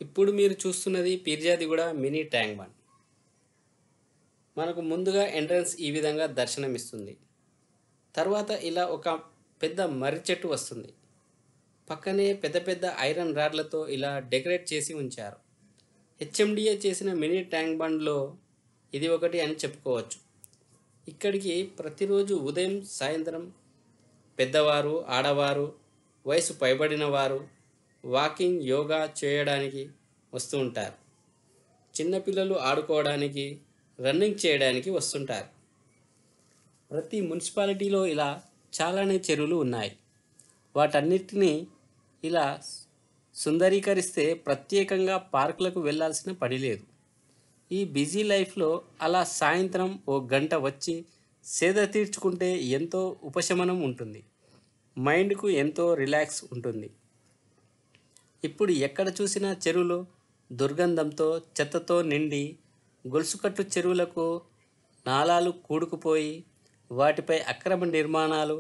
ఇప్పుడు మీరు చూస్తున్నది పీర్జాదిగూడ మినీ ట్యాంక్ బండ్. మనకు ముందుగా ఎంట్రన్స్ ఈ విధంగా దర్శనమిస్తుంది. తర్వాత ఇలా ఒక పెద్ద మర్రి చెట్టు వస్తుంది. పక్కనే పెద్ద పెద్ద ఐరన్ రాడ్లతో ఇలా డెకరేట్ చేసి ఉంచారు. హెచ్ఎండిఏ చేసిన మినీ ట్యాంక్ బండ్లో ఇది ఒకటి అని చెప్పుకోవచ్చు. ఇక్కడికి ప్రతిరోజు ఉదయం సాయంత్రం పెద్దవారు, ఆడవారు, వయసు పైబడిన వారు వాకింగ్, యోగా చేయడానికి వస్తూ ఉంటారు. చిన్నపిల్లలు ఆడుకోవడానికి, రన్నింగ్ చేయడానికి వస్తుంటారు. ప్రతి మున్సిపాలిటీలో ఇలా చాలానే చెరువులు ఉన్నాయి. వాటన్నిటినీ ఇలా సుందరీకరిస్తే ప్రత్యేకంగా పార్కులకు వెళ్ళాల్సిన పని లేదు. ఈ బిజీ లైఫ్లో అలా సాయంత్రం ఓ గంట వచ్చి సేద తీర్చుకుంటే ఎంతో ఉపశమనం ఉంటుంది. మైండ్కు ఎంతో రిలాక్స్ ఉంటుంది. ఇప్పుడు ఎక్కడ చూసినా చెరువులు దుర్గంధంతో, చెత్తతో నిండి, గొలుసుకట్టు చెరువులకు నాలాలు కూడుకుపోయి వాటిపై అక్రమ నిర్మాణాలు,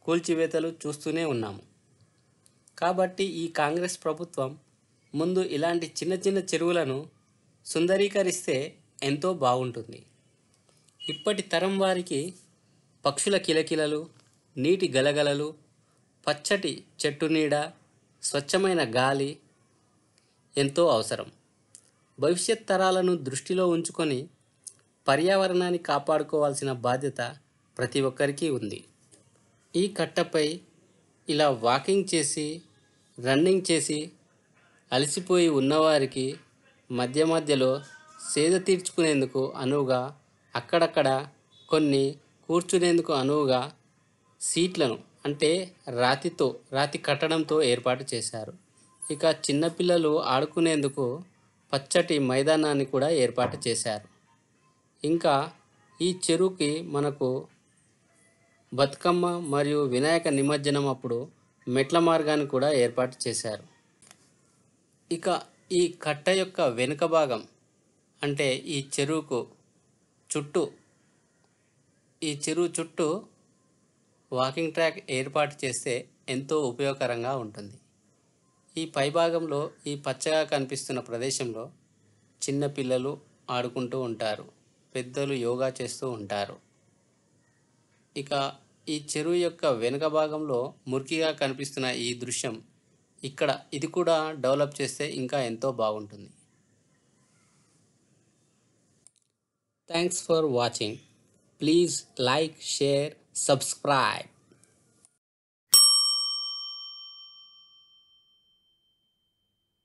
కూల్చివేతలు చూస్తూనే ఉన్నాము. కాబట్టి ఈ కాంగ్రెస్ ప్రభుత్వం ముందు ఇలాంటి చిన్న చిన్న చెరువులను సుందరీకరిస్తే ఎంతో బాగుంటుంది. ఇప్పటి తరం వారికి పక్షుల కిలకిలలు, నీటి గలగలలు, పచ్చటి చెట్టు నీడ, స్వచ్ఛమైన గాలి ఎంతో అవసరం. భవిష్యత్ తరాలను దృష్టిలో ఉంచుకొని పర్యావరణాన్ని కాపాడుకోవాల్సిన బాధ్యత ప్రతి ఒక్కరికి ఉంది. ఈ కట్టపై ఇలా వాకింగ్ చేసి, రన్నింగ్ చేసి అలసిపోయి ఉన్నవారికి మధ్య మధ్యలో సేద తీర్చుకునేందుకు అనువుగా అక్కడక్కడ కొన్ని కూర్చునేందుకు అనువుగా సీట్లను, అంటే రాతి కట్టడంతో ఏర్పాటు చేశారు. ఇక చిన్నపిల్లలు ఆడుకునేందుకు పచ్చటి మైదానాన్ని కూడా ఏర్పాటు చేశారు. ఇంకా ఈ చెరువుకి మనకు బతుకమ్మ మరియు వినాయక నిమజ్జనం అప్పుడు మెట్ల మార్గాన్ని కూడా ఏర్పాటు చేశారు. ఇక ఈ కట్ట యొక్క వెనుక భాగం, అంటే ఈ చెరువు చుట్టూ వాకింగ్ ట్రాక్ ఏర్పాటు చేస్తే ఎంతో ఉపయోగకరంగా ఉంటుంది. ఈ పైభాగంలో ఈ పచ్చగా కనిపిస్తున్న ప్రదేశంలో చిన్నపిల్లలు ఆడుకుంటూ ఉంటారు, పెద్దలు యోగా చేస్తూ ఉంటారు. ఇక ఈ చెరువు యొక్క వెనుక భాగంలో మురికిగా కనిపిస్తున్న ఈ దృశ్యం ఇది కూడా డెవలప్ చేస్తే ఇంకా ఎంతో బాగుంటుంది. Thanks for watching. Please like, share, subscribe.